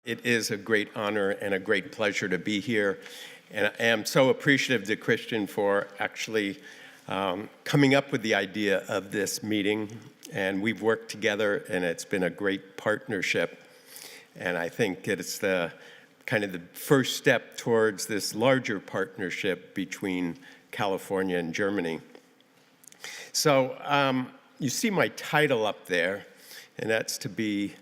It is a great honor and a great pleasure to be here. And I am so appreciative to Christian for actually coming up with the idea of this meeting. And we've worked together, and it's been a great partnership. And I think it's the kind of the first step towards this larger partnership between California and Germany. So you see my title up there, and that's to be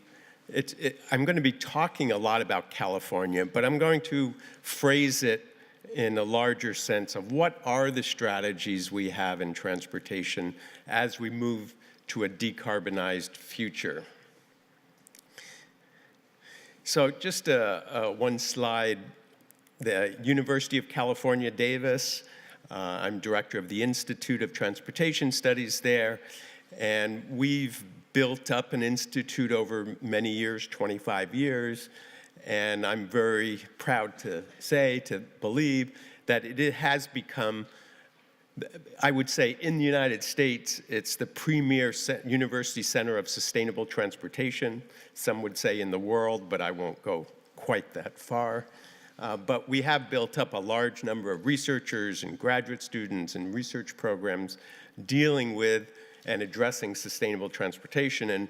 I'm going to be talking a lot about California, but I'm going to phrase it in a larger sense of what are the strategies we have in transportation as we move to a decarbonized future. So just one slide, the University of California, Davis. I'm director of the Institute of Transportation Studies there, and we've built up an institute over many years, 25 years, and I'm very proud to believe that it has become, I would say in the United States, it's the premier university center of sustainable transportation. Some would say in the world, but I won't go quite that far. But we have built up a large number of researchers and graduate students and research programs dealing with and addressing sustainable transportation. And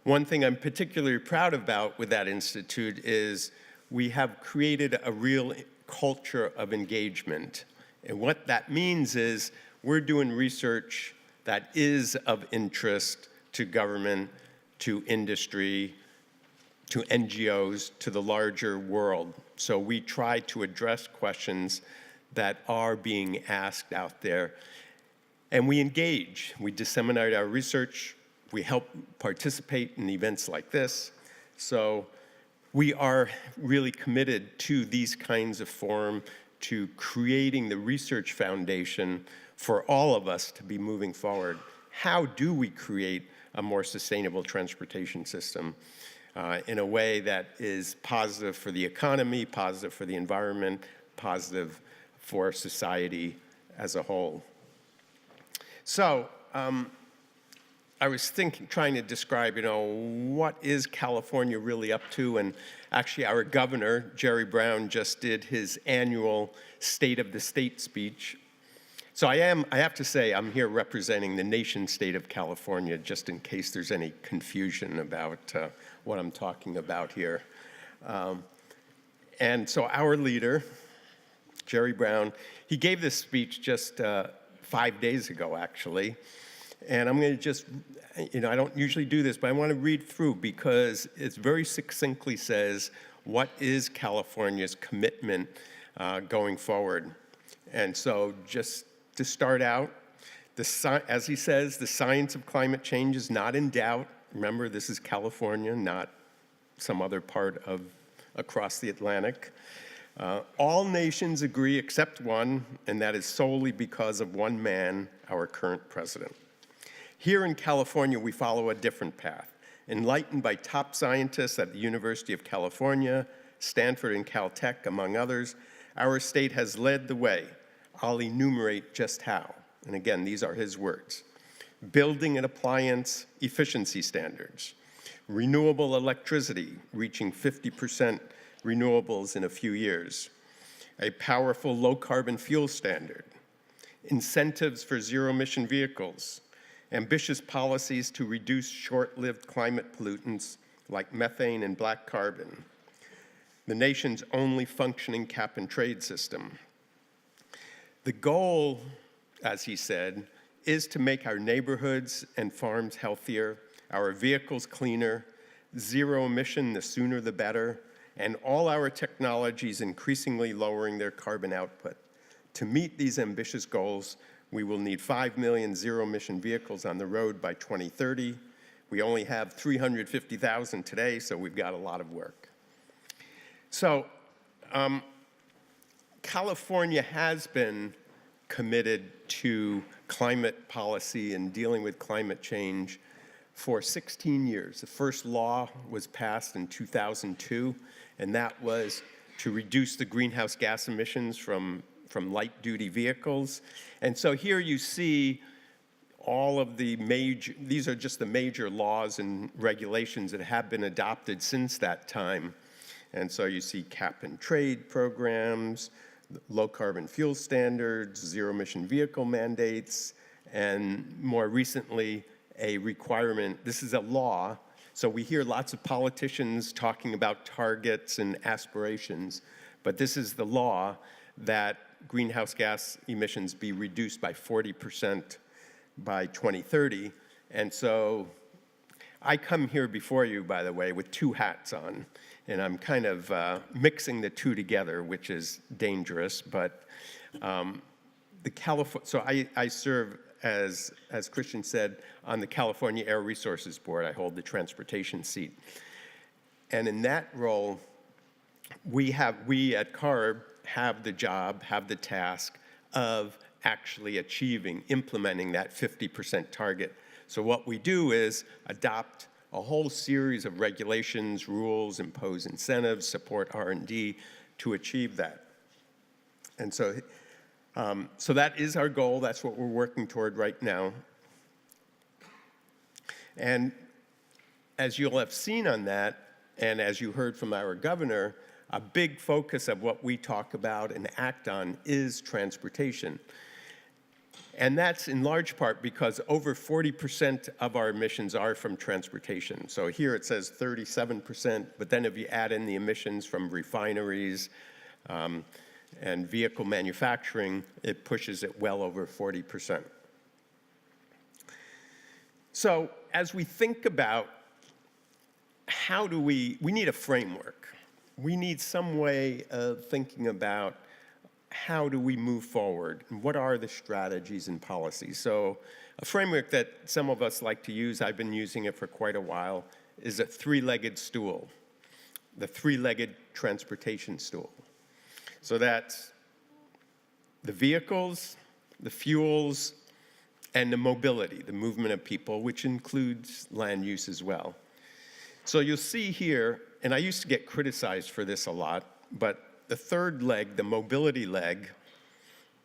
one thing I'm particularly proud about with that institute is we have created a real culture of engagement. And what that means is we're doing research that is of interest to government, to industry, to NGOs, to the larger world. So we try to address questions that are being asked out there. And we engage, we disseminate our research, we help participate in events like this. So we are really committed to these kinds of forum, to creating the research foundation for all of us to be moving forward. How do we create a more sustainable transportation system in a way that is positive for the economy, positive for the environment, positive for society as a whole? So I was trying to describe, what is California really up to? And actually, our governor, Jerry Brown, just did his annual State of the State speech. So I have to say, I'm here representing the nation state of California, just in case there's any confusion about what I'm talking about here. And so our leader, Jerry Brown, he gave this speech just 5 days ago, actually. And I'm going to just, I don't usually do this, but I want to read through because it very succinctly says what is California's commitment going forward. And so just to start out, as he says, the science of climate change is not in doubt. Remember, this is California, not some other part of across the Atlantic. All nations agree except one, and that is solely because of one man, our current president. Here in California, we follow a different path. Enlightened by top scientists at the University of California, Stanford, and Caltech, among others, our state has led the way. I'll enumerate just how. And again, these are his words. Building and appliance efficiency standards. Renewable electricity, reaching 50% renewables in a few years, a powerful low-carbon fuel standard, incentives for zero-emission vehicles, ambitious policies to reduce short-lived climate pollutants like methane and black carbon, the nation's only functioning cap-and-trade system. The goal, as he said, is to make our neighborhoods and farms healthier, our vehicles cleaner, zero emission the sooner the better, and all our technologies increasingly lowering their carbon output. To meet these ambitious goals, we will need 5 million zero-emission vehicles on the road by 2030. We only have 350,000 today, so we've got a lot of work. So, California has been committed to climate policy and dealing with climate change for 16 years. The first law was passed in 2002, and that was to reduce the greenhouse gas emissions from light-duty vehicles. And so here you see all of the these are just the major laws and regulations that have been adopted since that time. And so you see cap and trade programs, low carbon fuel standards, zero emission vehicle mandates, and more recently, a requirement. This is a law. So we hear lots of politicians talking about targets and aspirations, but this is the law that greenhouse gas emissions be reduced by 40% by 2030. And so I come here before you, by the way, with two hats on, and I'm kind of mixing the two together, which is dangerous, but so I serve, as Christian said, on the California Air Resources Board. I hold the transportation seat. And in that role, we at CARB have the job, have the task of actually implementing that 50% target. So what we do is adopt a whole series of regulations, rules, impose incentives, support R&D to achieve that. And so that is our goal. That's what we're working toward right now. And as you'll have seen on that, and as you heard from our governor, a big focus of what we talk about and act on is transportation. And that's in large part because over 40% of our emissions are from transportation. So here it says 37%, but then if you add in the emissions from refineries and vehicle manufacturing, it pushes it well over 40%. So as we think about how do we need a framework. We need some way of thinking about how do we move forward and what are the strategies and policies. So a framework that some of us like to use, I've been using it for quite a while, is a three-legged stool, the three-legged transportation stool. So that's the vehicles, the fuels, and the mobility, the movement of people, which includes land use as well. So you'll see here, and I used to get criticized for this a lot, but the third leg, the mobility leg,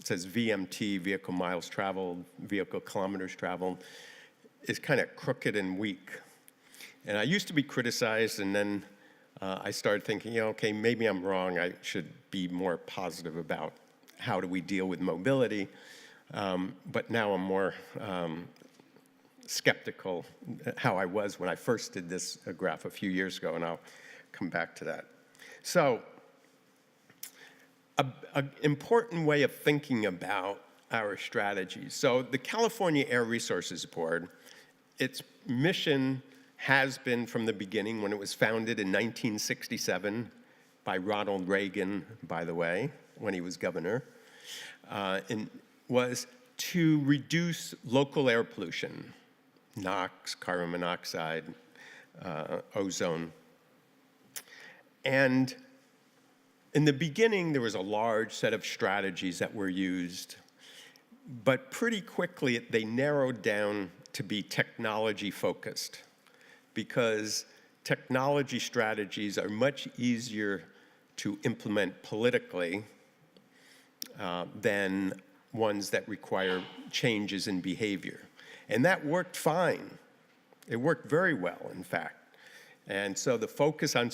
it says VMT, vehicle miles traveled, vehicle kilometers traveled, is kind of crooked and weak. And I used to be criticized, and then I started thinking, okay, maybe I'm wrong. I should be more positive about how do we deal with mobility. But now I'm more skeptical how I was when I first did this graph a few years ago, and I'll come back to that. So an important way of thinking about our strategies. So the California Air Resources Board, its mission has been from the beginning, when it was founded in 1967 by Ronald Reagan, by the way, when he was governor, and was to reduce local air pollution, NOx, carbon monoxide, ozone. And in the beginning, there was a large set of strategies that were used, but pretty quickly they narrowed down to be technology-focused, because technology strategies are much easier to implement politically than ones that require changes in behavior. And that worked fine. It worked very well, in fact. And so the focus on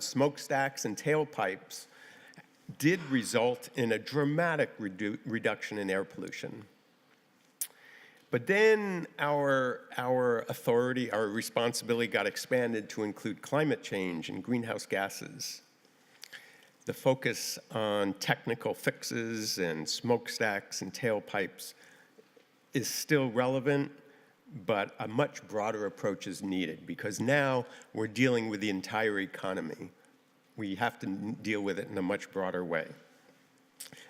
smokestacks and tailpipes did result in a dramatic reduction in air pollution. But then our authority, our responsibility got expanded to include climate change and greenhouse gases. The focus on technical fixes and smokestacks and tailpipes is still relevant, but a much broader approach is needed, because now we're dealing with the entire economy. We have to deal with it in a much broader way.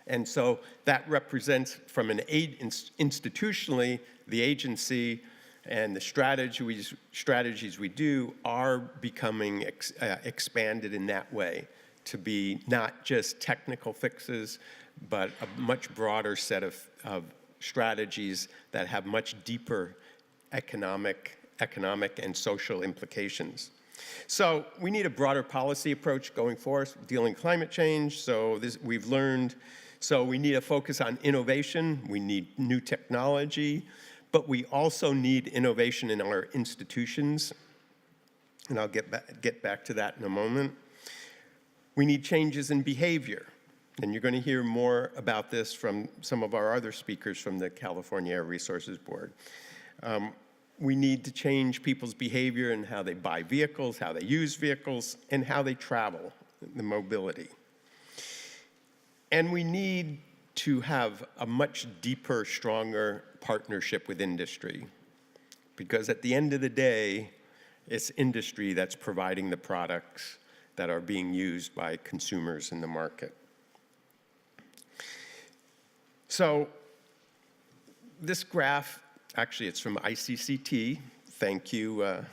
And so that represents, from an institutionally, the agency and the strategies we do are becoming expanded in that way, to be not just technical fixes, but a much broader set of strategies that have much deeper economic and social implications. So we need a broader policy approach going forward, dealing with climate change. So we've learned, so we need a focus on innovation. We need new technology, but we also need innovation in our institutions. And I'll get back to that in a moment. We need changes in behavior. And you're going to hear more about this from some of our other speakers from the California Air Resources Board. We need to change people's behavior and how they buy vehicles, how they use vehicles, and how they travel, the mobility. And we need to have a much deeper, stronger partnership with industry. Because at the end of the day, it's industry that's providing the products that are being used by consumers in the market. So this graph, actually it's from ICCT. Thank you,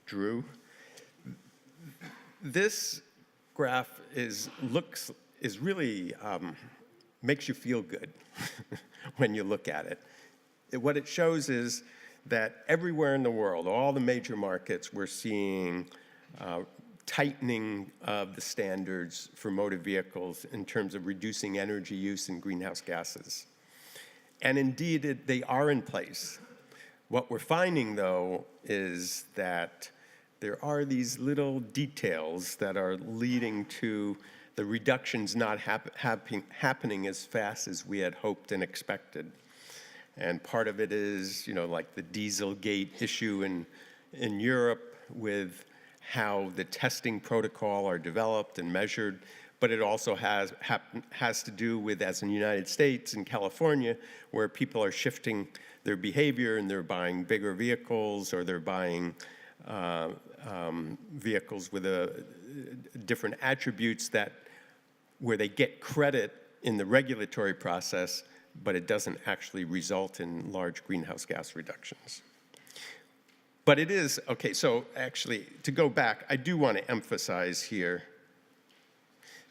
Drew. This graph really makes you feel good when you look at it. What it shows is that everywhere in the world, all the major markets, we're seeing tightening of the standards for motor vehicles in terms of reducing energy use and greenhouse gases. And indeed, they are in place. What we're finding, though, is that there are these little details that are leading to the reductions not happening as fast as we had hoped and expected. And part of it is, like the Dieselgate issue in Europe with how the testing protocol are developed and measured, but it also has to do with, as in the United States and California, where people are shifting their behavior and they're buying bigger vehicles, or they're buying vehicles with different attributes where they get credit in the regulatory process, but it doesn't actually result in large greenhouse gas reductions. But it is, okay, so actually, to go back, I do want to emphasize here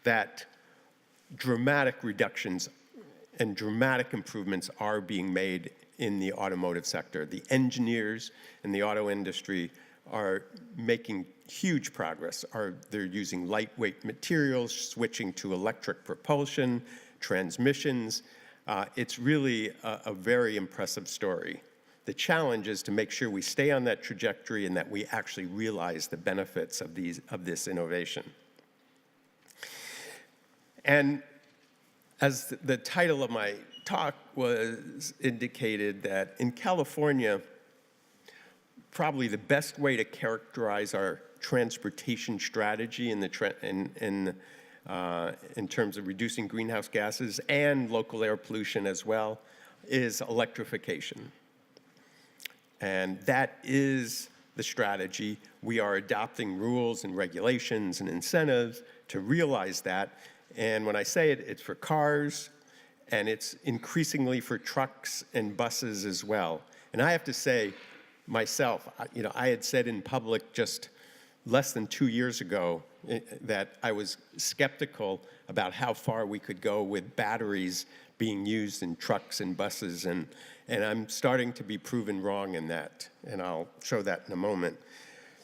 that dramatic reductions and dramatic improvements are being made in the automotive sector. The engineers in the auto industry are making huge progress. They're using lightweight materials, switching to electric propulsion, transmissions. It's really a very impressive story. The challenge is to make sure we stay on that trajectory and that we actually realize the benefits of this innovation. And as the title of my talk was indicated, that in California, probably the best way to characterize our transportation strategy in terms of reducing greenhouse gases and local air pollution as well is electrification. And that is the strategy. We are adopting rules and regulations and incentives to realize that. And when I say it, it's for cars, and it's increasingly for trucks and buses as well. And I have to say, myself, I had said in public just less than 2 years ago that I was skeptical about how far we could go with batteries being used in trucks and buses, and I'm starting to be proven wrong in that, and I'll show that in a moment.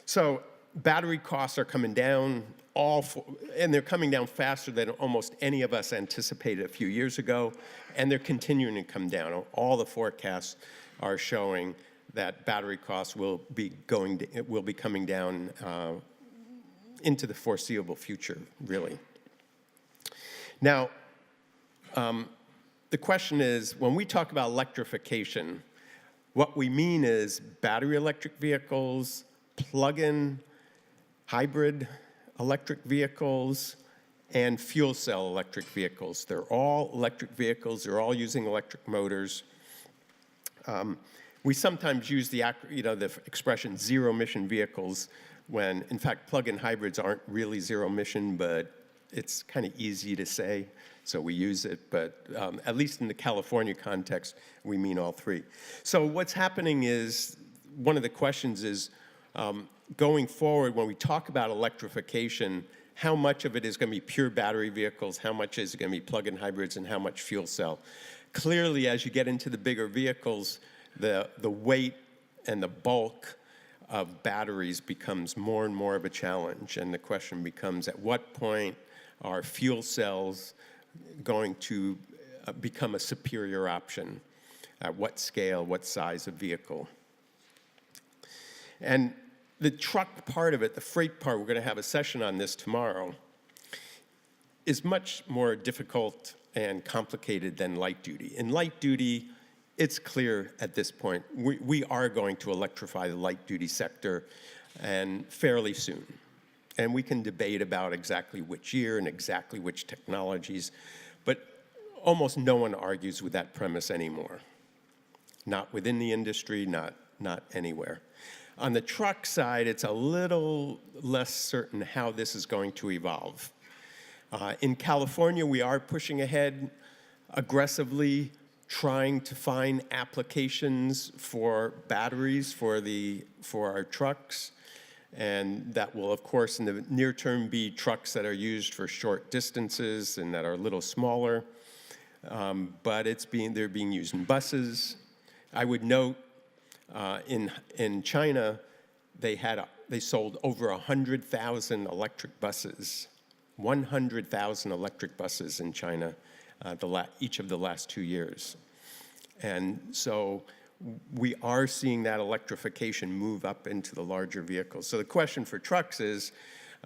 So battery costs are coming down, and they're coming down faster than almost any of us anticipated a few years ago, and they're continuing to come down. All the forecasts are showing that battery costs will be coming down into the foreseeable future, really. Now, the question is, when we talk about electrification, what we mean is battery electric vehicles, plug-in hybrid electric vehicles, and fuel cell electric vehicles. They're all electric vehicles. They're all using electric motors. We sometimes use the expression zero-emission vehicles when, in fact, plug-in hybrids aren't really zero-emission, but it's kind of easy to say, so we use it. But at least in the California context, we mean all three. So what's happening is, one of the questions is, going forward, when we talk about electrification, how much of it is going to be pure battery vehicles, how much is going to be plug-in hybrids, and how much fuel cell? Clearly, as you get into the bigger vehicles, the weight and the bulk of batteries becomes more and more of a challenge, and the question becomes, at what point are fuel cells going to become a superior option? At what scale, what size of vehicle? And the truck part of it, the freight part, we're going to have a session on this tomorrow. is much more difficult and complicated than light duty. In light duty, it's clear at this point, we are going to electrify the light duty sector, and fairly soon. And we can debate about exactly which year and exactly which technologies, but almost no one argues with that premise anymore. Not within the industry, not anywhere. On the truck side, it's a little less certain how this is going to evolve. In California, we are pushing ahead aggressively, trying to find applications for batteries for our trucks. And that will, of course, in the near term be trucks that are used for short distances and that are a little smaller. But they're being used in buses. I would note in China, they sold over 100,000 electric buses. 100,000 electric buses in China each of the last 2 years. And so we are seeing that electrification move up into the larger vehicles. So the question for trucks is,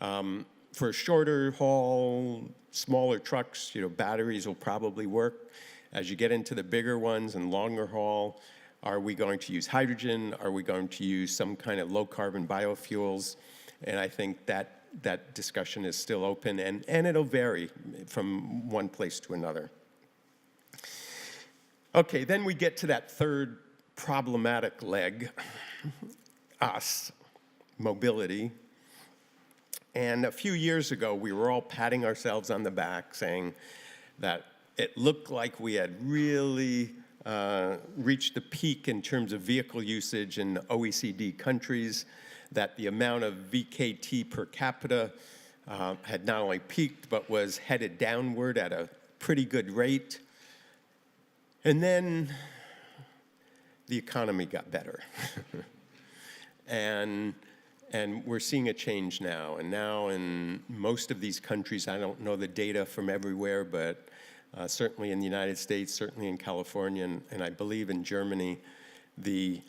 for shorter haul, smaller trucks, batteries will probably work. As you get into the bigger ones and longer haul, are we going to use hydrogen? Are we going to use some kind of low carbon biofuels? And I think that discussion is still open, and it'll vary from one place to another. Okay, then we get to that third problematic leg, us, mobility. And a few years ago, we were all patting ourselves on the back saying that it looked like we had really reached the peak in terms of vehicle usage in OECD countries, that the amount of VKT per capita had not only peaked, but was headed downward at a pretty good rate. And then the economy got better. and we're seeing a change now. And now in most of these countries, I don't know the data from everywhere, but certainly in the United States, certainly in California, and I believe in Germany, the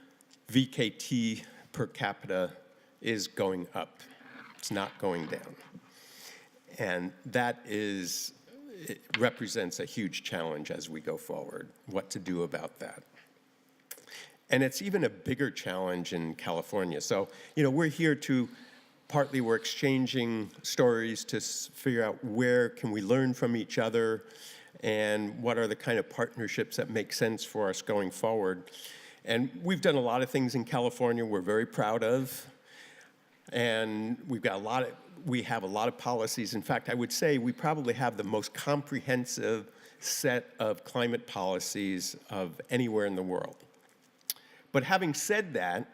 VKT per capita is going up. It's not going down. And it represents a huge challenge as we go forward, what to do about that. And it's even a bigger challenge in California. So, we're here partly we're exchanging stories to figure out where can we learn from each other and what are the kind of partnerships that make sense for us going forward. And we've done a lot of things in California we're very proud of. And we have a lot of policies. In fact, I would say we probably have the most comprehensive set of climate policies of anywhere in the world. But having said that,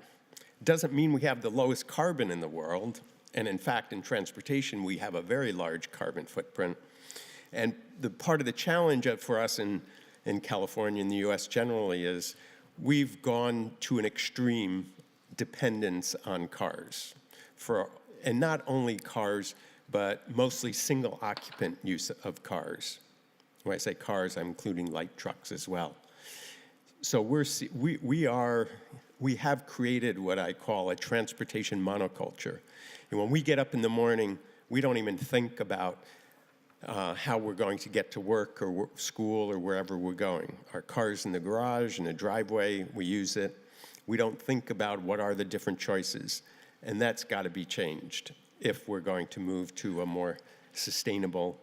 doesn't mean we have the lowest carbon in the world. And in fact, in transportation, we have a very large carbon footprint. And the part of the challenge for us in California and the US generally is we've gone to an extreme dependence on cars. And not only cars, but mostly single occupant use of cars. When I say cars, I'm including light trucks as well. So we have created what I call a transportation monoculture. And when we get up in the morning, we don't even think about how we're going to get to work or school or wherever we're going. Our car's in the garage, in the driveway, we use it. We don't think about what are the different choices. And that's got to be changed if we're going to move to a more sustainable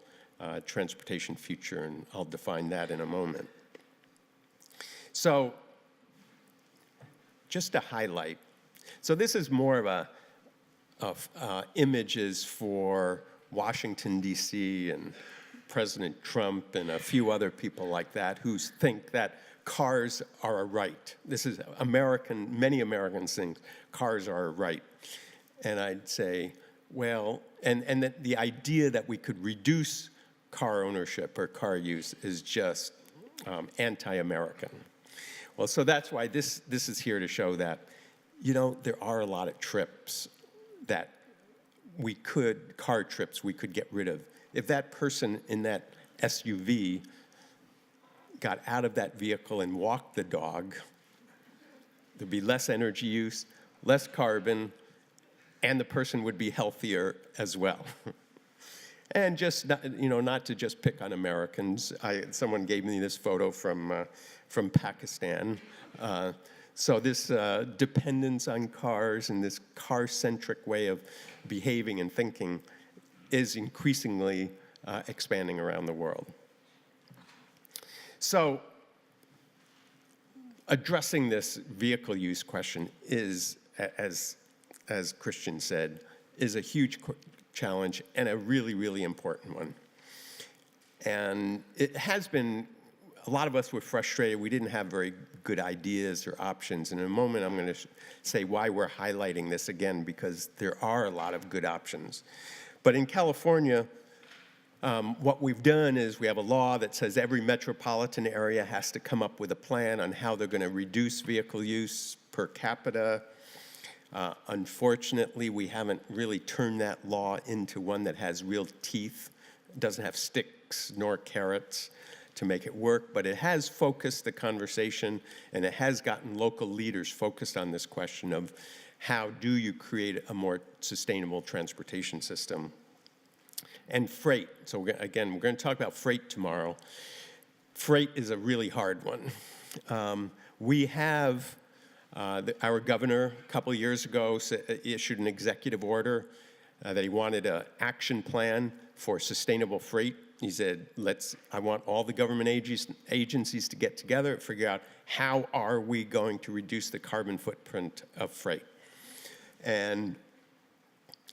transportation future, and I'll define that in a moment. So just to highlight, so this is more of images for Washington, D.C., and President Trump and a few other people like that who think that cars are a right. This is many Americans think cars are a right. And I'd say, well, and that the idea that we could reduce car ownership or car use is just anti-American. Well, so that's why this is here to show that, there are a lot of trips that car trips we could get rid of. If that person in that SUV got out of that vehicle and walked the dog, there'd be less energy use, less carbon, and the person would be healthier as well. And just not to just pick on Americans. Someone gave me this photo from Pakistan. So this dependence on cars and this car-centric way of behaving and thinking is increasingly expanding around the world. So addressing this vehicle use question is, as Christian said, is a huge challenge and a really, really important one. And it has been, a lot of us were frustrated. We didn't have very good ideas or options. And in a moment, I'm going to say why we're highlighting this again, because there are a lot of good options. But in California, what we've done is we have a law that says every metropolitan area has to come up with a plan on how they're going to reduce vehicle use per capita. Unfortunately, we haven't really turned that law into one that has real teeth. It doesn't have sticks nor carrots to make it work, but it has focused the conversation, and it has gotten local leaders focused on this question of how do you create a more sustainable transportation system. And freight. So again, we're going to talk about freight tomorrow. Freight is a really hard one. We have our governor a couple of years ago issued an executive order that he wanted an action plan for sustainable freight. He said, I want all the government agencies to get together and figure out how are we going to reduce the carbon footprint of freight. And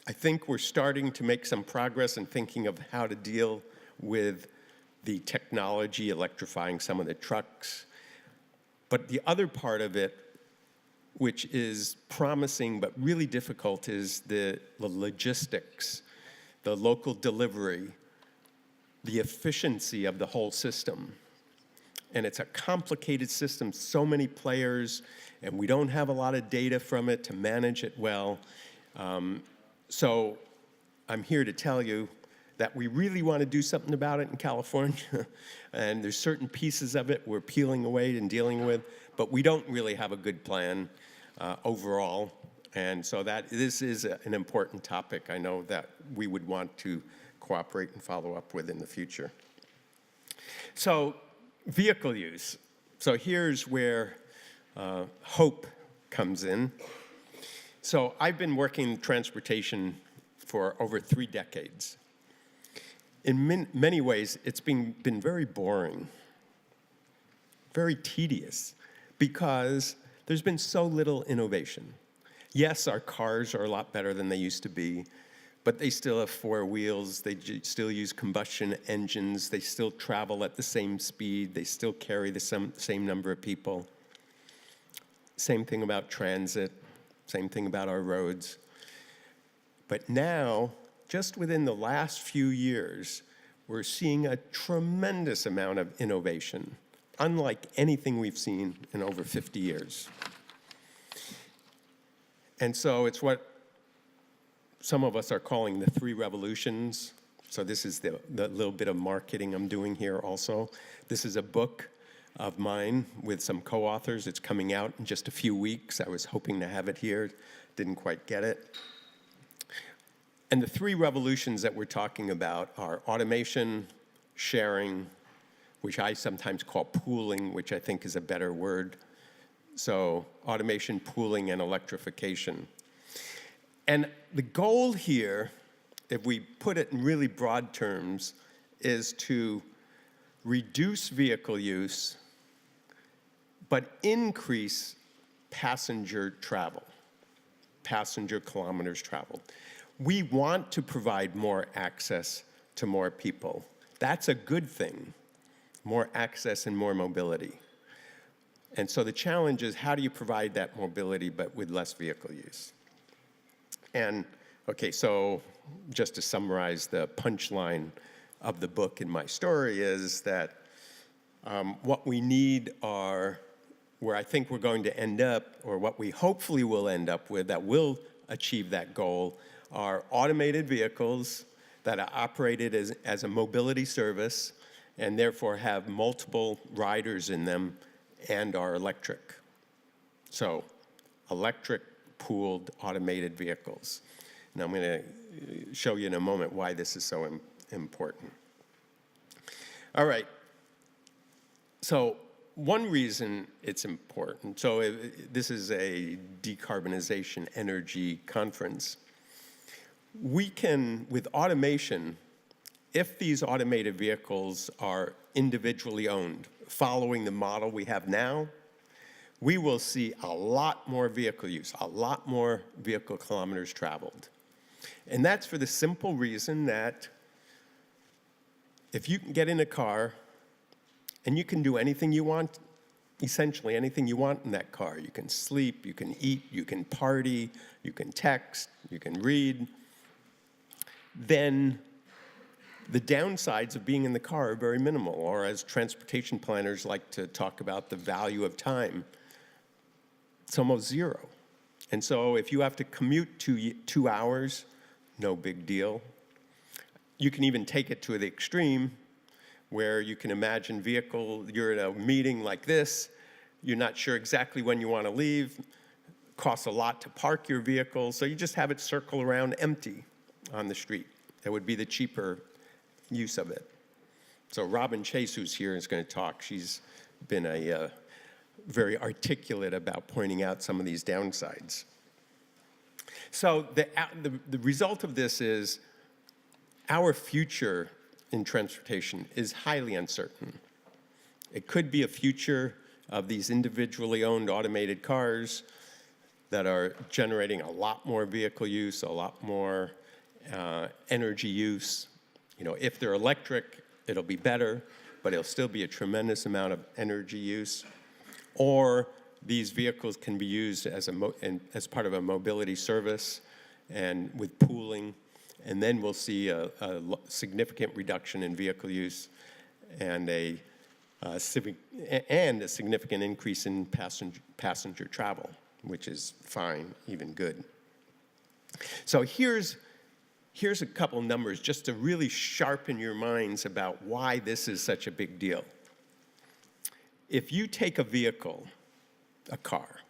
I think we're starting to make some progress in thinking of how to deal with the technology, electrifying some of the trucks. But the other part of it, which is promising but really difficult, is the logistics, the local delivery, the efficiency of the whole system. And it's a complicated system, so many players, and we don't have a lot of data from it to manage it well. So I'm here to tell you that we really want to do something about it in California. And there's certain pieces of it we're peeling away and dealing with, but we don't really have a good plan overall. And so this is an important topic I know that we would want to cooperate and follow up with in the future. So vehicle use. So here's where hope comes in. So I've been working in transportation for over 3 decades. In many ways, it's been very boring, very tedious, because there's been so little innovation. Yes, our cars are a lot better than they used to be, but they still have 4 wheels, they still use combustion engines, they still travel at the same speed, they still carry the same number of people. Same thing about transit. Same thing about our roads. But now, just within the last few years, we're seeing a tremendous amount of innovation, unlike anything we've seen in over 50 years. And so it's what some of us are calling the 3 revolutions. So this is the little bit of marketing I'm doing here also. This is a book of mine with some co-authors. It's coming out in just a few weeks. I was hoping to have it here, didn't quite get it. And the 3 revolutions that we're talking about are automation, sharing, which I sometimes call pooling, which I think is a better word. So automation, pooling, and electrification. And the goal here, if we put it in really broad terms, is to reduce vehicle use but increase passenger travel, passenger kilometers traveled. We want to provide more access to more people. That's a good thing, more access and more mobility. And so the challenge is, how do you provide that mobility but with less vehicle use? And, okay, so just to summarize, the punchline of the book and my story is that what we need are, where I think we're going to end up, or what we hopefully will end up with that will achieve that goal, are automated vehicles that are operated as a mobility service and therefore have multiple riders in them and are electric. So electric, pooled, automated vehicles. And I'm going to show you in a moment why this is important. All right. So one reason it's important, so this is a decarbonization energy conference. We can, with automation, if these automated vehicles are individually owned, following the model we have now, we will see a lot more vehicle use, a lot more vehicle kilometers traveled. And that's for the simple reason that if you can get in a car and you can do anything you want, essentially anything you want in that car. You can sleep, you can eat, you can party, you can text, you can read. Then the downsides of being in the car are very minimal, or as transportation planners like to talk about, the value of time. It's almost zero. And so if you have to commute 2 hours, no big deal. You can even take it to the extreme where you can imagine you're in a meeting like this, you're not sure exactly when you want to leave, costs a lot to park your vehicle, so you just have it circle around empty on the street. That would be the cheaper use of it. So Robin Chase, who's here, is going to talk. She's been very articulate about pointing out some of these downsides. So the result of this is our future in transportation is highly uncertain. It could be a future of these individually owned automated cars that are generating a lot more vehicle use, a lot more energy use. If they're electric, it'll be better, but it'll still be a tremendous amount of energy use. Or these vehicles can be used as part of a mobility service and with pooling, and then we'll see a significant reduction in vehicle use and a significant increase in passenger travel, which is fine, even good. So here's a couple numbers just to really sharpen your minds about why this is such a big deal. If you take a vehicle, a car,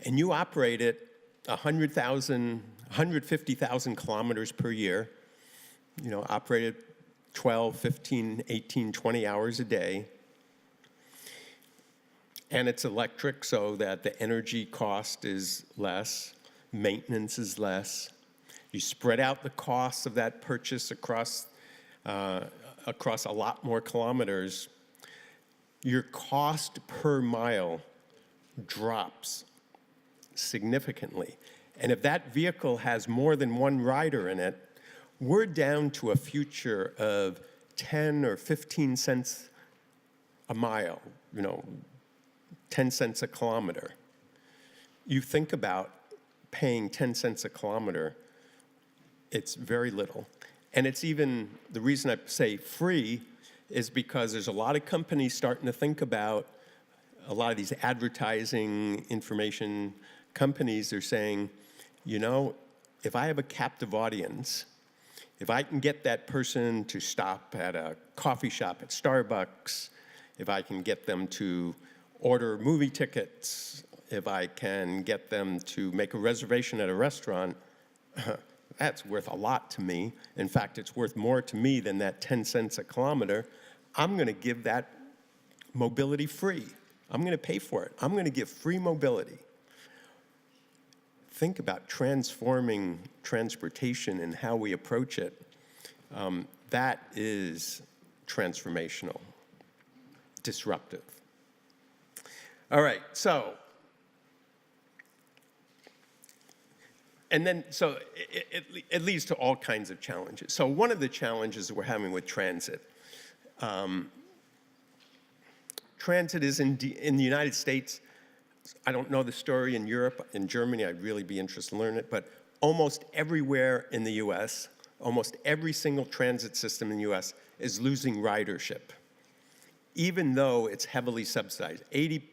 and you operate it 150,000 kilometers per year, operate it 12, 15, 18, 20 hours a day, and it's electric so that the energy cost is less, maintenance is less. You spread out the costs of that purchase across a lot more kilometers. Your cost per mile drops significantly. And if that vehicle has more than one rider in it, we're down to a future of 10 or 15 cents a mile, 10 cents a kilometer. You think about paying 10 cents a kilometer, it's very little. And it's even, the reason I say free is because there's a lot of companies starting to think about, a lot of these advertising information companies are saying, if I have a captive audience, if I can get that person to stop at a coffee shop at Starbucks, if I can get them to order movie tickets, if I can get them to make a reservation at a restaurant, that's worth a lot to me. In fact, it's worth more to me than that 10 cents a kilometer. I'm going to give that mobility free. I'm going to pay for it. I'm going to give free mobility. Think about transforming transportation and how we approach it. That is transformational, disruptive. All right, so, and then, so it leads to all kinds of challenges. So one of the challenges we're having with transit, transit is in the United States. I don't know the story in Europe. In Germany, I'd really be interested in learning it, but almost everywhere in the US, almost every single transit system in the US is losing ridership, even though it's heavily subsidized. 80%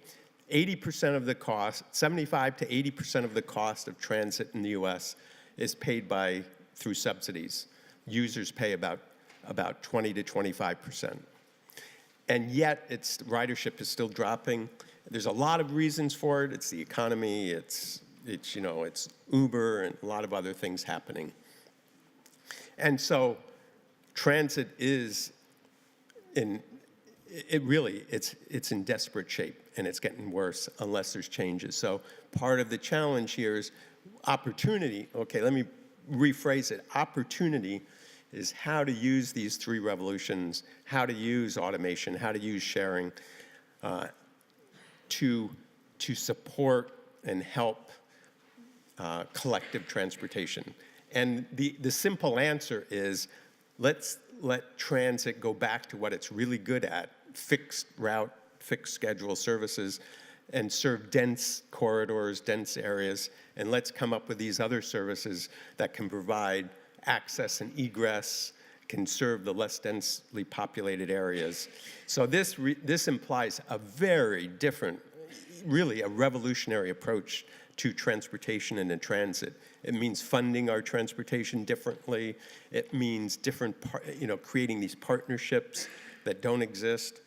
of the cost, 75 to 80% of the cost of transit in the US is paid through subsidies. Users pay about 20 to 25%. And yet, ridership is still dropping. There's a lot of reasons for it. It's the economy, it's Uber, and a lot of other things happening. And so transit is it's in desperate shape, and it's getting worse unless there's changes. So part of the challenge here is opportunity. Okay, let me rephrase it. Opportunity is how to use these three revolutions, how to use automation, how to use sharing to support and help collective transportation. And the simple answer is, let's let transit go back to what it's really good at, fixed route, fixed schedule services, and serve dense corridors, dense areas, and let's come up with these other services that can provide access and egress, can serve the less densely populated areas. So this implies a very different, really a revolutionary approach to transportation and to transit. It means funding our transportation differently. It means creating these partnerships that don't exist.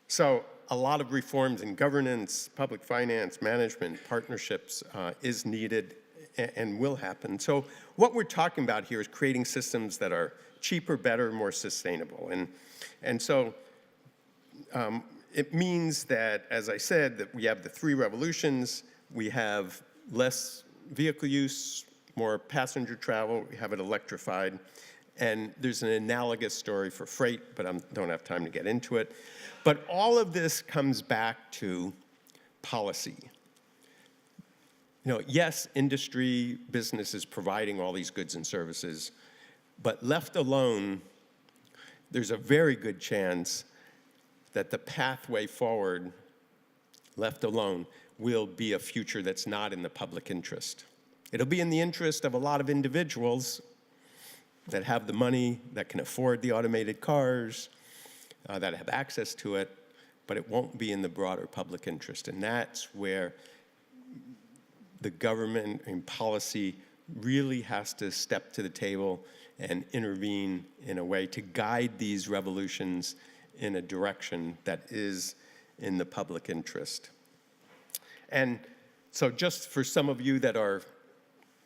So a lot of reforms in governance, public finance, management, partnerships is needed and will happen. So what we're talking about here is creating systems that are cheaper, better, more sustainable. And so it means that, as I said, that we have the three revolutions. We have less vehicle use, more passenger travel, we have it electrified, and there's an analogous story for freight, but I don't have time to get into it. But all of this comes back to policy. Yes, industry, business is providing all these goods and services, but left alone, there's a very good chance that the pathway forward, left alone, will be a future that's not in the public interest. It'll be in the interest of a lot of individuals that have the money, that can afford the automated cars, that have access to it, but it won't be in the broader public interest. And that's where the government and policy really has to step to the table and intervene in a way to guide these revolutions in a direction that is in the public interest. And so just for some of you that are,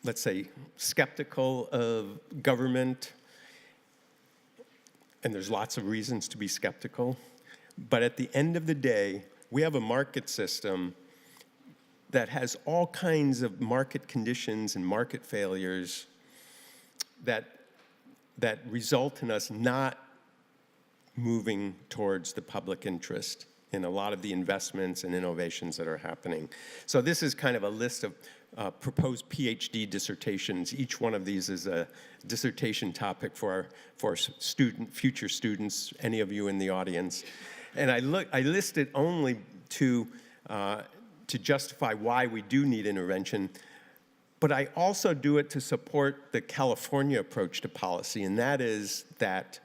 let's say, skeptical of government, and there's lots of reasons to be skeptical, but at the end of the day, we have a market system that has all kinds of market conditions and market failures that result in us not moving towards the public interest in a lot of the investments and innovations that are happening. So this is kind of a list of proposed PhD dissertations. Each one of these is a dissertation topic for future students, any of you in the audience. And I list it only to justify why we do need intervention, but I also do it to support the California approach to policy, and that is that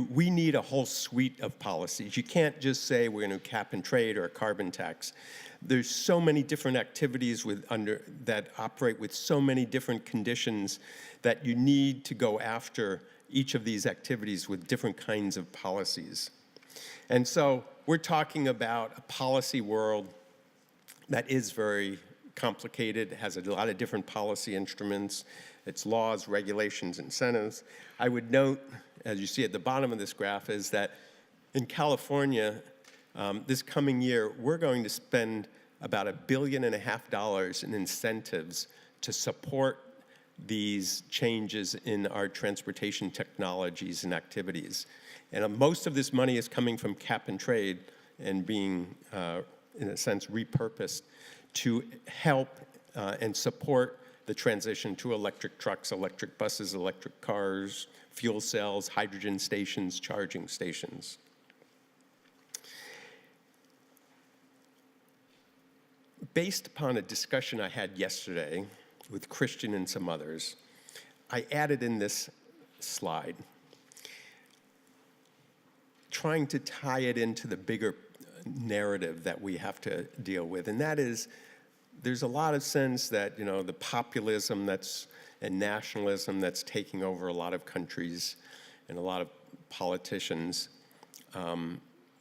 we need a whole suite of policies. You can't just say we're going to cap and trade or a carbon tax. There's so many different activities that operate with so many different conditions that you need to go after each of these activities with different kinds of policies. And so we're talking about a policy world that is very complicated, has a lot of different policy instruments, its laws, regulations, incentives. I would note, as you see at the bottom of this graph, is that in California, this coming year, we're going to spend about $1.5 billion in incentives to support these changes in our transportation technologies and activities. And most of this money is coming from cap and trade and being, in a sense, repurposed to help and support the transition to electric trucks, electric buses, electric cars, fuel cells, hydrogen stations, charging stations. Based upon a discussion I had yesterday with Christian and some others, I added in this slide, trying to tie it into the bigger narrative that we have to deal with, and that is, there's a lot of sense that, the populism and nationalism that's taking over a lot of countries and a lot of politicians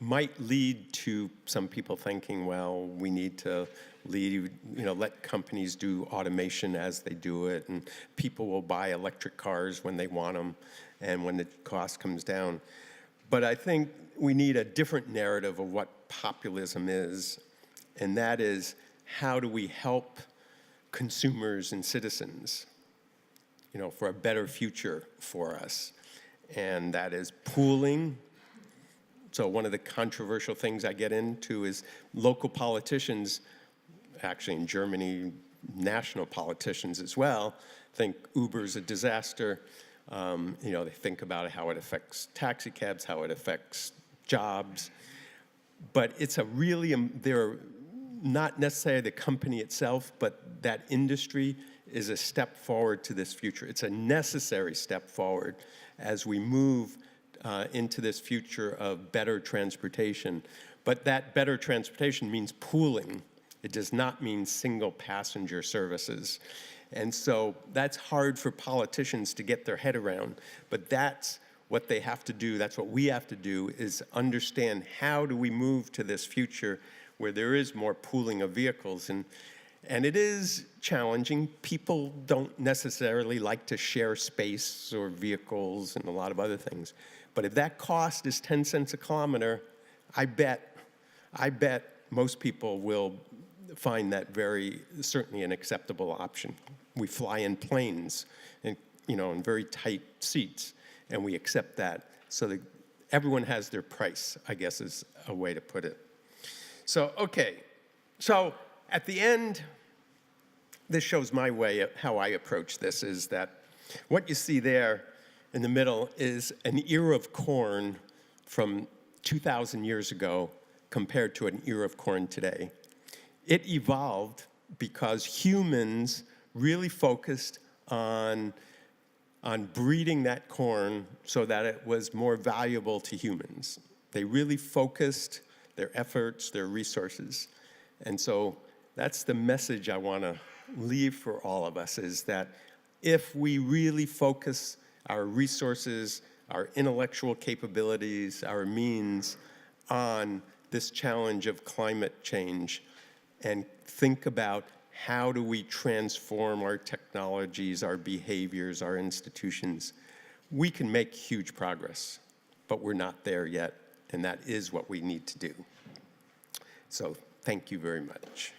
might lead to some people thinking, well, we need to let companies do automation as they do it, and people will buy electric cars when they want them and when the cost comes down. But I think we need a different narrative of what populism is, and that is, how do we help consumers and citizens, for a better future for us? And that is pooling. So one of the controversial things I get into is local politicians, actually in Germany, national politicians as well, think Uber's a disaster. They think about how it affects taxi cabs, how it affects jobs. But it's they're not necessarily the company itself, but that industry is a step forward to this future. It's a necessary step forward as we move into this future of better transportation. But that better transportation means pooling. It does not mean single passenger services. And so that's hard for politicians to get their head around. But that's what they have to do. That's what we have to do, is understand how do we move to this future where there is more pooling of vehicles. And it is challenging. People don't necessarily like to share space or vehicles and a lot of other things. But if that cost is 10 cents a kilometer, I bet most people will find that certainly an acceptable option. We fly in planes, and in very tight seats, and we accept that. So that everyone has their price, I guess, is a way to put it. So, okay. So at the end, this shows my way of how I approach this, is that what you see there in the middle is an ear of corn from 2,000 years ago compared to an ear of corn today. It evolved because humans really focused on breeding that corn so that it was more valuable to humans. They really focused their efforts, their resources. And so that's the message I want to leave for all of us, is that if we really focus our resources, our intellectual capabilities, our means on this challenge of climate change, and think about how do we transform our technologies, our behaviors, our institutions, we can make huge progress, but we're not there yet, and that is what we need to do. So thank you very much.